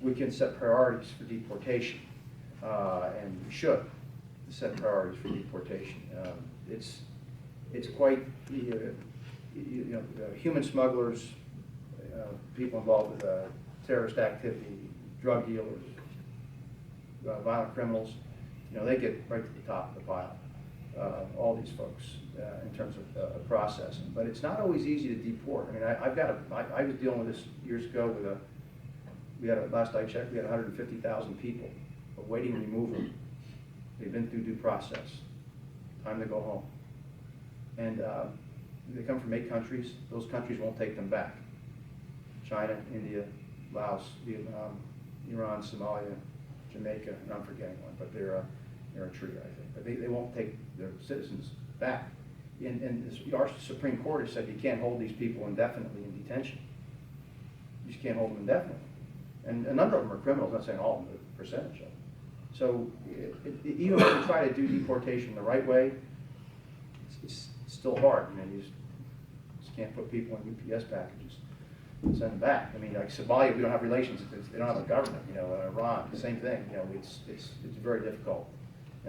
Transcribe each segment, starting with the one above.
we can set priorities for deportation, and we should set priorities for deportation. It's quite, human smugglers, people involved with terrorist activity, drug dealers, violent criminals, they get right to the top of the pile. All these folks, in terms of processing, but it's not always easy to deport. I mean, I was dealing with this years ago with last I checked, we had 150,000 people awaiting removal. They've been through due process. Time to go home. And they come from 8 countries. Those countries won't take them back. China, India, Laos, Vietnam, Iran, Somalia, Jamaica, and I'm forgetting one, but they're Eritrea, I think. But they won't take their citizens back. And our Supreme Court has said you can't hold these people indefinitely in detention. You just can't hold them indefinitely. And a number of them are criminals, I'm not saying all of them, but a percentage of them. So even if you try to do deportation the right way, it's still hard. You just can't put people in UPS packages and send them back. I mean, like Somalia, we don't have relations. They don't have a government. Iran, the same thing. It's very difficult.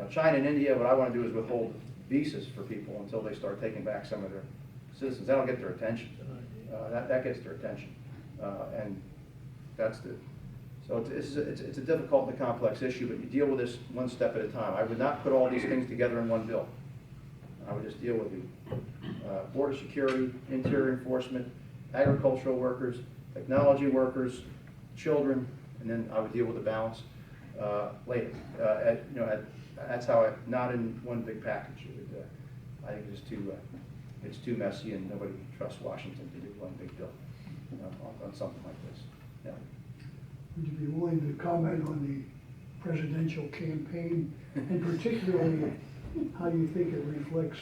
China and India, what I want to do is withhold visas for people until they start taking back some of their citizens. That'll get their attention. That gets their attention, and that's the. So it's a difficult and a complex issue, but you deal with this one step at a time. I would not put all these things together in one bill. I would just deal with the border security, interior enforcement, agricultural workers, technology workers, children, and then I would deal with the balance later. That's how not in one big package. I think it's too messy, and nobody trusts Washington to do one big bill on something like this. Yeah. Would you be willing to comment on the presidential campaign, and particularly how you think it reflects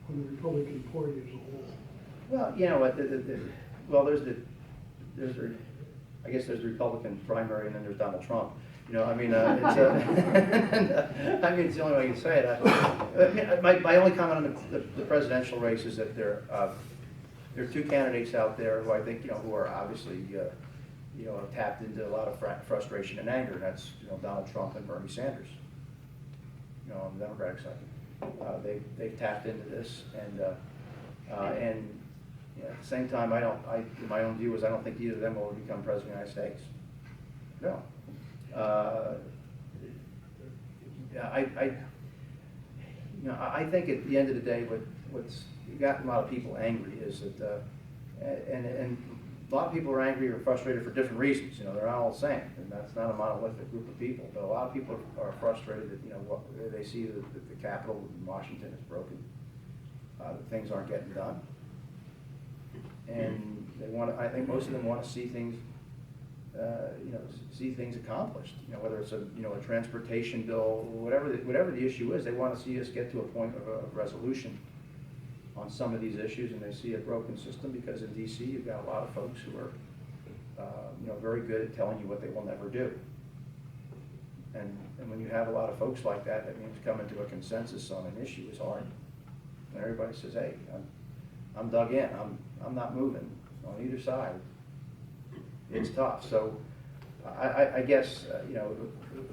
on the Republican Party as a whole? Well, I guess there's the Republican primary, and then there's Donald Trump. It's I mean, it's the only way you can say it. My only comment on the presidential race is that there are 2 candidates out there who I think who are obviously have tapped into a lot of frustration and anger. And that's Donald Trump and Bernie Sanders. On the Democratic side, they've tapped into this, and at the same time, my own view is I don't think either of them will become president of the United States. No. I think at the end of the day, what's gotten a lot of people angry is that, and a lot of people are angry or frustrated for different reasons. They're not all the same, and that's not a monolithic group of people. But a lot of people are frustrated that they see that the Capitol in Washington is broken, that things aren't getting done, and they want. I think most of them want to see things. See things accomplished. Whether it's a transportation bill, whatever the issue is, they want to see us get to a point of resolution on some of these issues, and they see a broken system because in D.C. you've got a lot of folks who are, very good at telling you what they will never do. And when you have a lot of folks like that, that means coming to a consensus on an issue is hard. And everybody says, "Hey, I'm dug in. I'm not moving on either side." It's tough. So I guess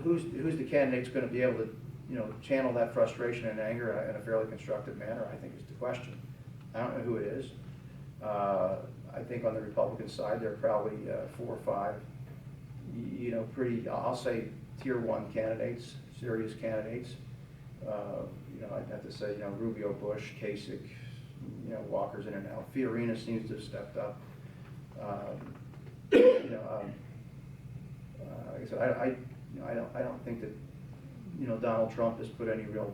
who's the candidate's going to be able to channel that frustration and anger in a fairly constructive manner, I think is the question. I don't know who it is. I think on the Republican side there are probably 4 or 5 pretty, I'll say tier 1 candidates, serious candidates. I'd have to say Rubio, Bush, Kasich, Walker's in and out. Fiorina seems to have stepped up. Like I said, I don't think that Donald Trump has put any real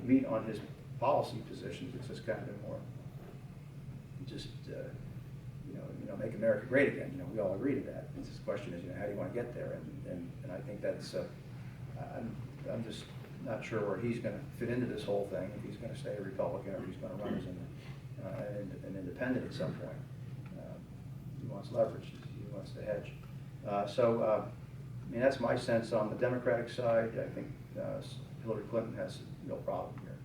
meat on his policy positions. It's just kind of been more just make America great again. We all agree to that. It's just question is how do you want to get there, and I think that's I'm just not sure where he's going to fit into this whole thing, if he's going to stay a Republican or if he's going to run as an independent at some point. He wants leverage. He wants to hedge. That's my sense on the Democratic side. I think Hillary Clinton has a real problem here.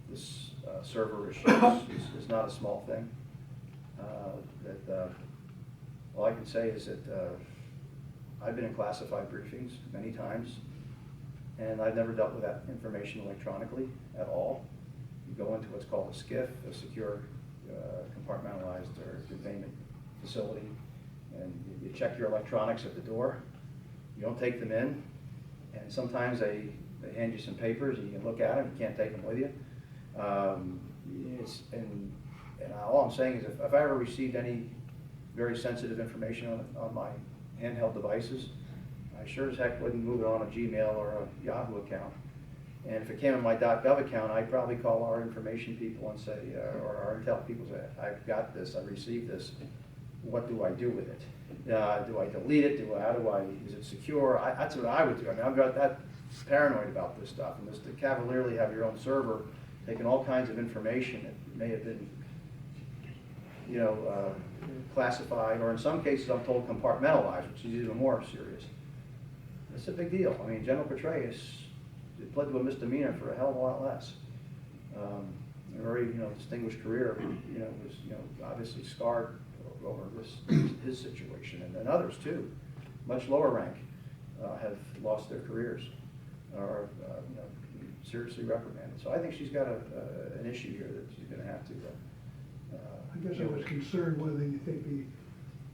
This server issue is not a small thing. I can can say is that I've been in classified briefings many times, and I've never dealt with that information electronically at all. You go into what's called a SCIF, a secure compartmentalized or containment facility, and you check your electronics at the door. You don't take them in, and sometimes they hand you some papers, and you can look at them. You can't take them with you. And all I'm saying is, if I ever received any very sensitive information on my handheld devices, I sure as heck wouldn't move it on a Gmail or a Yahoo account. And if it came on my .gov account, I'd probably call our information people and say, or our intel people say, I've got this, I received this. What do I do with it? Do I delete it? Is it secure? That's what I would do. I mean, I've got that paranoid about this stuff, and just to cavalierly have your own server taking all kinds of information that may have been, classified, or in some cases I'm told compartmentalized, which is even more serious. It's a big deal. I mean, General Petraeus pled to a misdemeanor for a hell of a lot less. A very, distinguished career, was, obviously scarred over his situation, and then others too, much lower rank, have lost their careers or, seriously reprimanded. So I think she's got an issue here that she's going to have to. I guess I was concerned whether you think the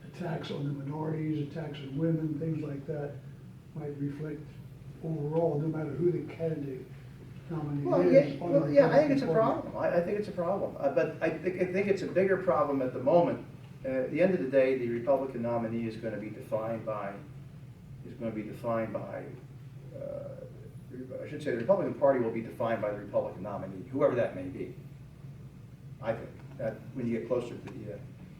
attacks on the minorities, attacks on women, things like that might reflect overall, no matter who the candidate nominee is. I think it's a problem. I think it's a problem. But I think it's a bigger problem at the moment. At the end of the day, the Republican nominee is going to be defined by, I should say the Republican Party will be defined by the Republican nominee, whoever that may be. I think that when you get closer to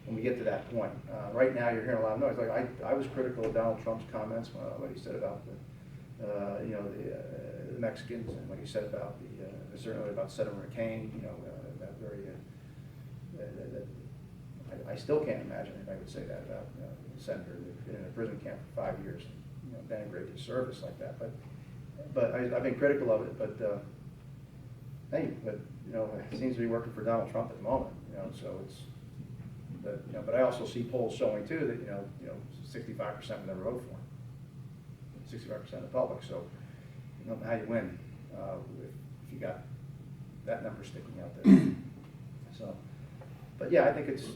when we get to that point. Right now, you're hearing a lot of noise. Like I was critical of Donald Trump's comments, what he said about the Mexicans, and what he said about certainly about Senator McCain. That very. I still can't imagine anybody would say that about a senator who's been in a prison camp for 5 years, denigrate his service like that. But I've been critical of it. But it seems to be working for Donald Trump at the moment. So it's. But I also see polls showing too that 65% would never vote for him. 65% of the public. So you don't know how you win if you got that number sticking out there. So. But yeah, I think it's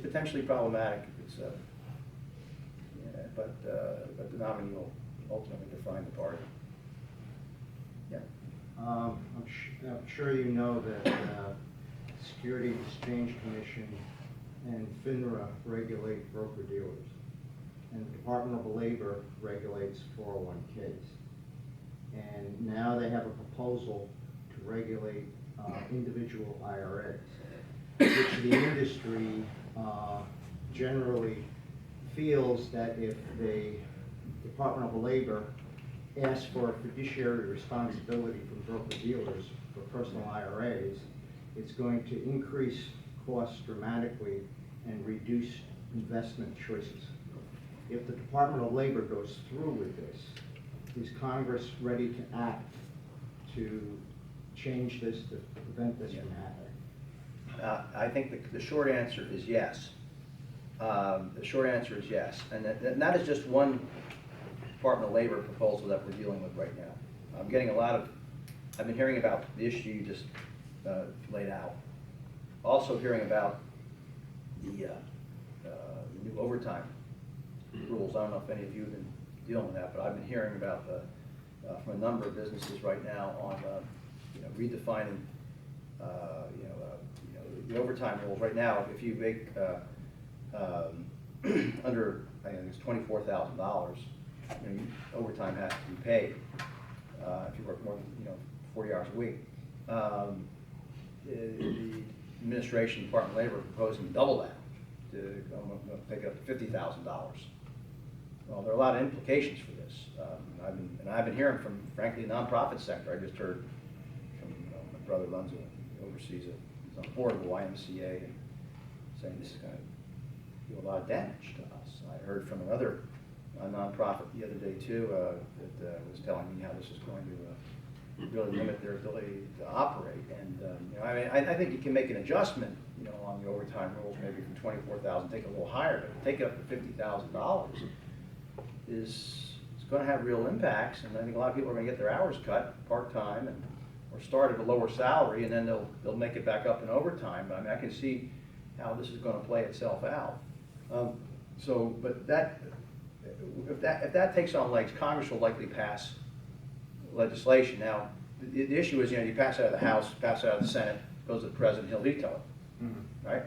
potentially problematic. But the nominee will ultimately define the party. Yeah. I'm sure you know that Security and Exchange Commission and FINRA regulate broker-dealers, and the Department of Labor regulates 401ks. And now they have a proposal to regulate individual IRAs, which the industry generally feels that if the Department of Labor asks for fiduciary responsibility from broker-dealers for personal IRAs, it's going to increase costs dramatically and reduce investment choices. If the Department of Labor goes through with this, is Congress ready to act to change this, to prevent this from happening? I think the short answer is yes. The short answer is yes. And that is just one Department of Labor proposal that we're dealing with right now. I've been hearing about the issue you just laid out. Also hearing about the new overtime rules. I don't know if any of you have been dealing with that, but I've been hearing about from a number of businesses right now on redefining the overtime rules. Right now, if you make under, I think it's $24,000, overtime has to be paid if you work more than 40 hours a week. The administration, Department of Labor, proposing to double that to take it up to $50,000. Well, there are a lot of implications for this. I've been hearing from, frankly, the nonprofit sector. I just heard from my brother runs oversees he's on the board of the YMCA, and saying this is going to do a lot of damage to us. I heard from another nonprofit the other day too that was telling me how this is going to really limit their ability to operate. And I think you can make an adjustment you know, on the overtime rules, maybe from 24,000, take it a little higher, but take it up to $50,000 is going to have real impacts, and I think a lot of people are going to get their hours cut part-time and or start at a lower salary, and then they'll make it back up in overtime. I mean, I can see how this is going to play itself out. But if that takes on legs, Congress will likely pass legislation. Now, the issue is, you know, you pass it out of the House, pass it out of the Senate, goes to the President, he'll veto it, right?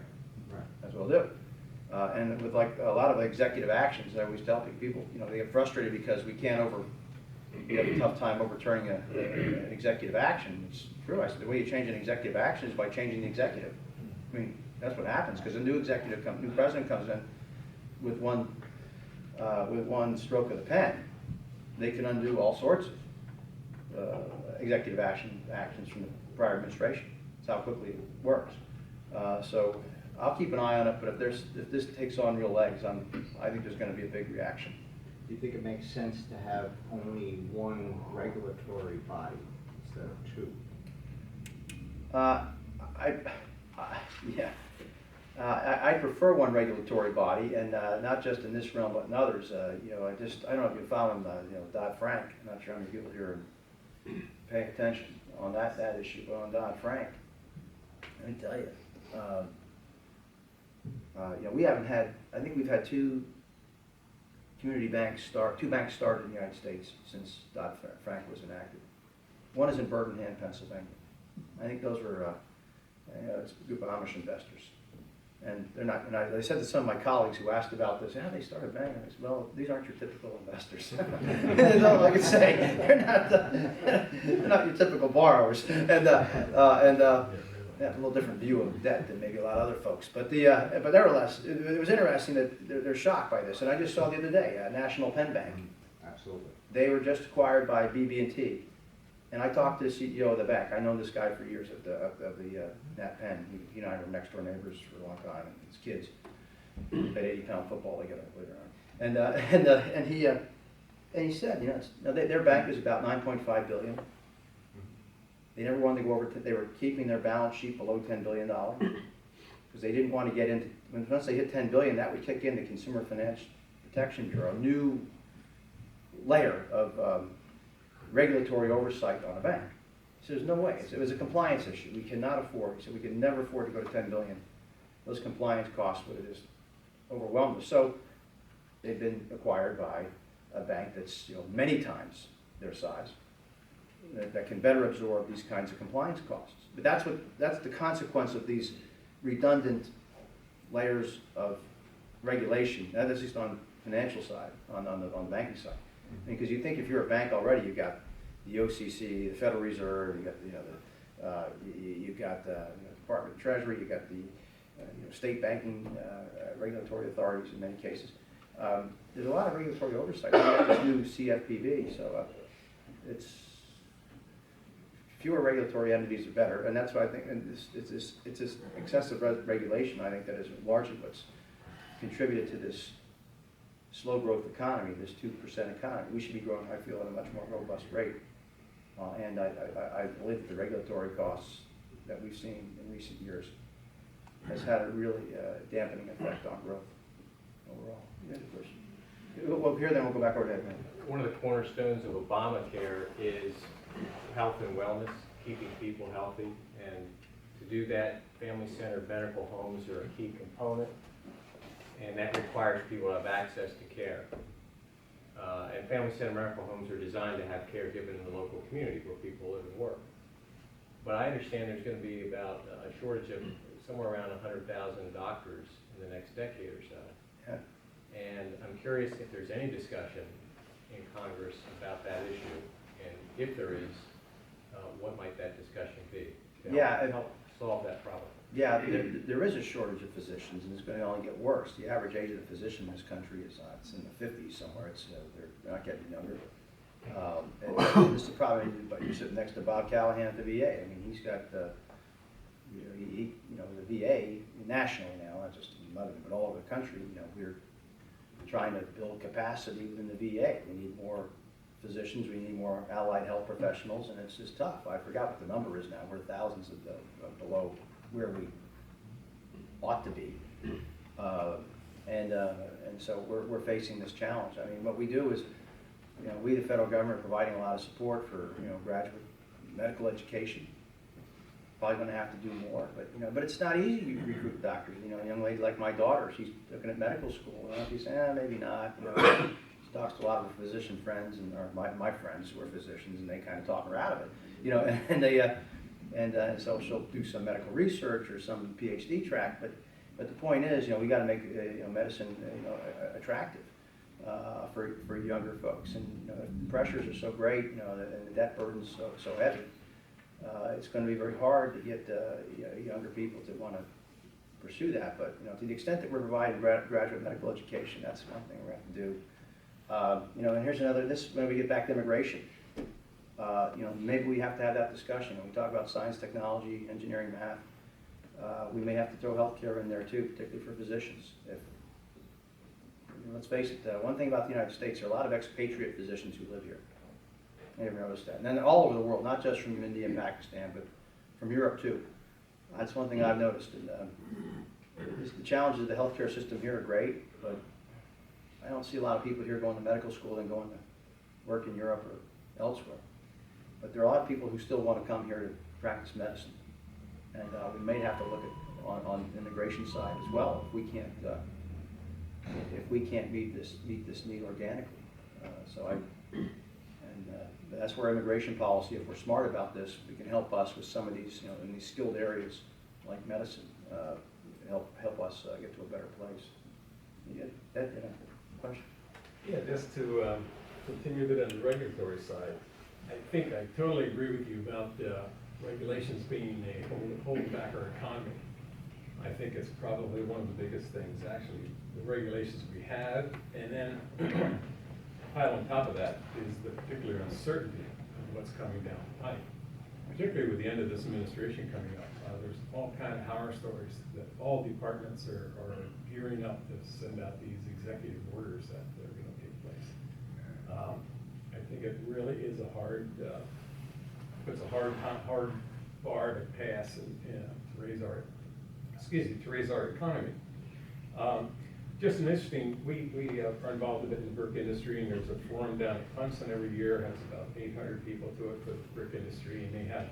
Right. That's what he'll do. And with like a lot of executive actions, I always tell people, you know, they get frustrated because we have a tough time overturning an executive action. It's true. I said the way you change an executive action is by changing the executive. I mean, that's what happens, because a new new president comes in with one stroke of the pen. They can undo all sorts of executive actions from the prior administration. That's how quickly it works. So I'll keep an eye on it, but if this takes on real legs, I think there's going to be a big reaction. Do you think it makes sense to have only one regulatory body instead of two? I prefer one regulatory body, and not just in this realm, but in others. You know, I don't know if you found you know, Dodd-Frank. I'm not sure how many people here are paying attention on that issue, but on Dodd-Frank, let me tell you, you know, we haven't had. I think we've had two banks started in the United States since Dodd-Frank was enacted. One is in Birmingham, Pennsylvania. I think those were it's a group of Amish investors. And they're not, and I said to some of my colleagues who asked about this, how they started banking, I said, well, these aren't your typical investors. That's all I could say. They're not your typical borrowers. And they have a little different view of debt than maybe a lot of other folks. But nevertheless, it was interesting that they're shocked by this. And I just saw the other day, National Penn Bank. Absolutely. They were just acquired by BB&T. And I talked to the CEO of the bank. I know this guy for years of the Nat Penn. He and I were next door neighbors for a long time, and his kids played 80-pound football together later on. And he said, you know, their bank is about $9.5 billion. They never wanted to go over. They were keeping their balance sheet below $10 billion because they didn't want to get into. Once they hit $10 billion, that would kick in the Consumer Finance Protection Bureau, a new layer of regulatory oversight on a bank. So there's no way. It was a compliance issue. We cannot afford. He said we could never afford to go to $10 billion. Those compliance costs would have just overwhelmed us. So they've been acquired by a bank that's, you know, many times their size, that can better absorb these kinds of compliance costs. But that's the consequence of these redundant layers of regulation. That's at least on the financial side, on the banking side. Because you think if you're a bank already, you've got the OCC, the Federal Reserve, you got you've got the Department of Treasury, you've got the state banking regulatory authorities in many cases. There's a lot of regulatory oversight. We got this new CFPB, so it's fewer regulatory entities are better, and that's why I think. And it's this excessive regulation, I think, that is largely what's contributed to this slow growth economy, this 2% economy. We should be growing, I feel, at a much more robust rate. And I believe that the regulatory costs that we've seen in recent years has had a really dampening effect on growth overall. Well, here then we'll go back over to Ed. One of the cornerstones of Obamacare is health and wellness, keeping people healthy. And to do that, family-centered medical homes are a key component. And that requires people to have access to care. And family-centered medical homes are designed to have care given in the local community where people live and work. But I understand there's going to be about a shortage of somewhere around 100,000 doctors in the next decade or so. Yeah. And I'm curious if there's any discussion in Congress about that issue, and if there is, what might that discussion be to help solve that problem? Yeah, there is a shortage of physicians, and it's going to only get worse. The average age of the physician in this country is it's in the 50s somewhere. It's they're not getting younger. And this is probably, but you're sitting next to Bob Callahan at the VA. I mean, he's got the VA nationally now, not just in Lebanon, but all over the country. You know, we're trying to build capacity within the VA. We need more physicians, we need more allied health professionals, and it's just tough. I forgot what the number is now. We're thousands of below where we ought to be. And so we're facing this challenge. I mean, what we do is, we, the federal government, are providing a lot of support for, graduate medical education. Probably gonna have to do more, but it's not easy to recruit doctors. A young lady like my daughter, she's looking at medical school, and she's saying, maybe not. She talks to a lot of her physician friends, or my friends who are physicians, and they kind of talk her out of it. And so she'll do some medical research or some PhD track, but the point is, we got to make medicine attractive for younger folks, and the pressures are so great, and the debt burden's so heavy. It's going to be very hard to get younger people to want to pursue that, but to the extent that we're providing graduate medical education, that's one thing we have to do. And here's another. When we get back to immigration. Maybe we have to have that discussion. When we talk about science, technology, engineering, math, we may have to throw healthcare in there too, particularly for physicians. Let's face it, one thing about the United States, there are a lot of expatriate physicians who live here. I never noticed that. And then all over the world, not just from India and Pakistan, but from Europe too. That's one thing I've noticed. And the challenges of the healthcare system here are great, but I don't see a lot of people here going to medical school and going to work in Europe or elsewhere. But there are a lot of people who still want to come here to practice medicine. And we may have to look at on the immigration side as well if we can't meet this need organically. That's where immigration policy, if we're smart about this, we can help us with some of these, in these skilled areas like medicine, help us get to a better place. You get that question? Yeah, just to continue a bit on the regulatory side, I think I totally agree with you about regulations being a holding back our economy. I think it's probably one of the biggest things, actually, the regulations we have, and then pile on top of that is the particular uncertainty of what's coming down the pipe, particularly with the end of this administration coming up. There's all kind of horror stories that all departments are gearing up to send out these executive orders that are going to take place. I think it really is puts a hard bar to pass and to raise our economy. Just an interesting, we are involved a bit in the brick industry, and there's a forum down at Clemson every year, has about 800 people to it for the brick industry, and they have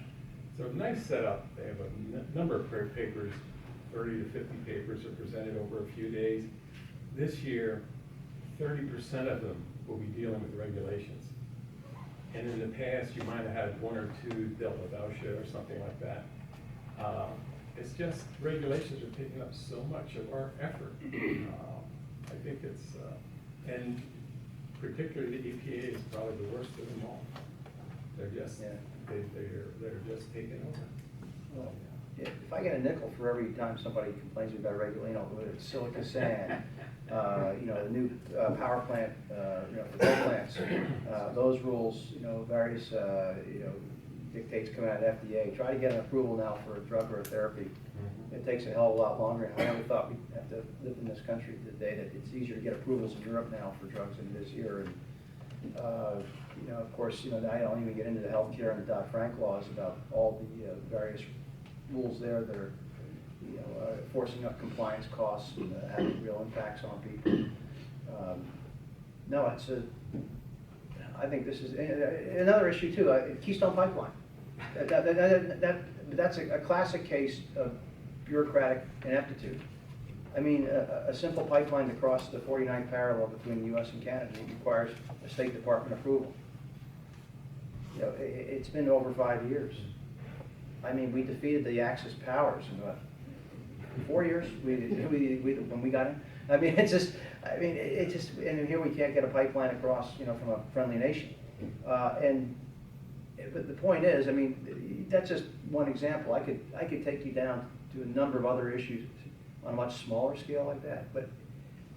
a nice setup. They have a number of papers, 30 to 50 papers are presented over a few days. This year, 30% of them will be dealing with regulations. And in the past, you might have had one or two dealt with OSHA or something like that. It's just regulations are taking up so much of our effort. I think it's, and particularly the EPA is probably the worst of them all. They're just, they're just taking over. Well, if I get a nickel for every time somebody complains about regulation, whether it's silica sand, the new power plant, for coal plants, those rules, various, dictates coming out of FDA. Try to get an approval now for a drug or a therapy. Mm-hmm. It takes a hell of a lot longer. I never thought we'd have to live in this country today that it's easier to get approvals in Europe now for drugs than it is here. And of course, I don't even get into the healthcare and the Dodd-Frank laws about all the various rules there that are, forcing up compliance costs and having real impacts on people. No, I think this is another issue too. Keystone Pipeline. That's a classic case of bureaucratic ineptitude. I mean, a simple pipeline to cross the 49th parallel between the U.S. and Canada requires a State Department approval. It's been over 5 years. I mean, we defeated the Axis powers in what, 4 years? When we got in. I mean, it's just, and here we can't get a pipeline across, from a friendly nation. But the point is, I mean, that's just one example. I could take you down to a number of other issues on a much smaller scale like that, but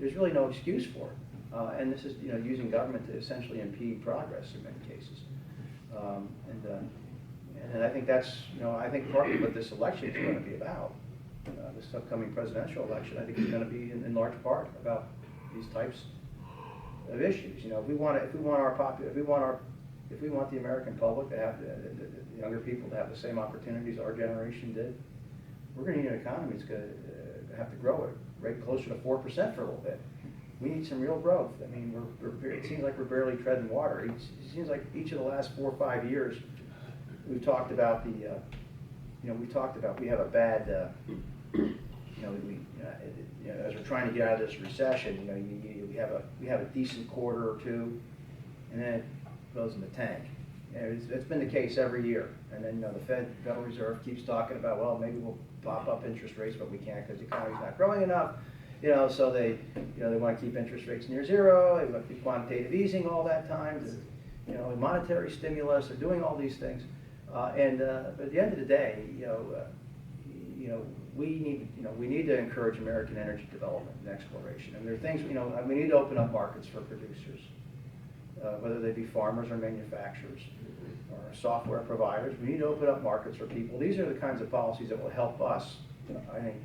there's really no excuse for it. And this is, using government to essentially impede progress in many cases. And I think that's, I think partly what this election is going to be about. This upcoming presidential election, I think, is going to be in large part about these types of issues. If we want the American public to have the younger people to have the same opportunities our generation did, we're going to need an economy that's going have to grow at a rate closer to 4% for a little bit. We need some real growth. I mean, it seems like we're barely treading water. It seems like each of the last 4 or 5 years, we've talked about we have a bad, as we're trying to get out of this recession, we have a decent quarter or two, and then it goes in the tank. It's been the case every year. And then, the Federal Reserve keeps talking about, well, maybe we'll pop up interest rates, but we can't because the economy's not growing enough. So they want to keep interest rates near zero. They want to keep quantitative easing all that time. Monetary stimulus. They're doing all these things. But at the end of the day, we need to encourage American energy development and exploration. And there are things, we need to open up markets for producers, whether they be farmers or manufacturers or software providers. We need to open up markets for people. These are the kinds of policies that will help us, I think,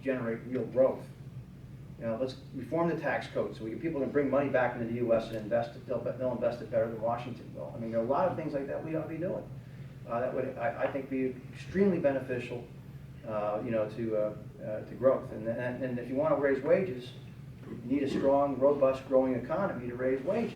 generate real growth. Let's reform the tax code so people can bring money back into the U.S. and invest it. They'll invest it better than Washington will. I mean, there are a lot of things like that we ought to be doing. That would, I think, be extremely beneficial, to growth. And if you want to raise wages, you need a strong, robust, growing economy to raise wages.